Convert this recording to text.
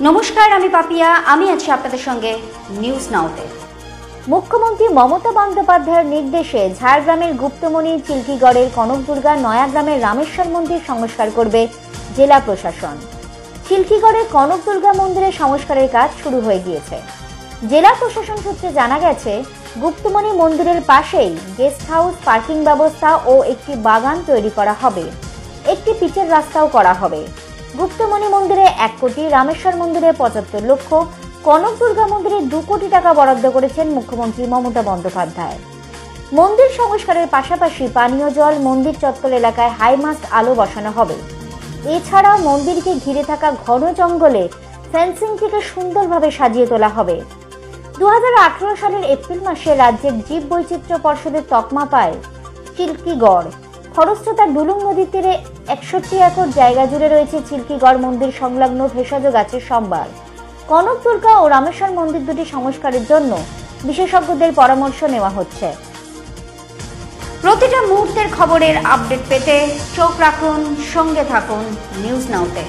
নমস্কার, আমি পাপিয়া। আমি আছি আপনাদের সঙ্গে নিউজ নাওতে। মুখ্যমন্ত্রী মমতা বন্দ্যোপাধ্যায়ের নির্দেশে ঝাড়গ্রামের গুপ্তমণি চিল্কিগড়ের কনকদুর্গা নয়াগ্রামের রামেশ্বর মন্দির সংস্কার করবে জেলা প্রশাসন। চিল্কিগড়ের কনকদুর্গা মন্দিরের সংস্কারের কাজ শুরু হয়ে গিয়েছে। জেলা প্রশাসন সূত্রে জানা গেছে, গুপ্তমণি মন্দিরের পাশেই গেস্ট হাউস, পার্কিং ব্যবস্থা ও একটি বাগান তৈরি করা হবে। একটি পিচের রাস্তাও করা হবে। গুপ্তমণি মন্দিরে 1 কোটি, রামেশ্বর মন্দিরে 75 লক্ষ, কনকদুর্গা মন্দিরে 2 কোটি টাকা বরাদ্দ করেছেন মুখ্যমন্ত্রী মমতা বন্দ্যোপাধ্যায়। মন্দির সংস্কারের পাশাপাশি পানীয় জল, মন্দির চত্বর এলাকায় হাইমাস্ট আলো বসানো হবে। এছাড়াও মন্দিরকে ঘিরে থাকা ঘন জঙ্গলে ফেন্সিং থেকে সুন্দরভাবে সাজিয়ে তোলা হবে। 2018 সালের এপ্রিল মাসে রাজ্যের জীব বৈচিত্র্য পর্ষদের তকমা পায় চিল্কিগড়। খরস্রোতা ডুলুং নদীর তীরে 61 একর জায়গা জুড়ে রয়েছে চিল্কিগড় মন্দির সংলগ্ন ভেষজ গাছের সম্ভার। কনকদুর্গা ও রামেশ্বর মন্দির দুটি সংস্কারের জন্য বিশেষজ্ঞদের পরামর্শ নেওয়া হচ্ছে। প্রতিটা মুহূর্তের খবরের আপডেট পেতে চোখ রাখুন, সঙ্গে থাকুন নিউজ নাওতে।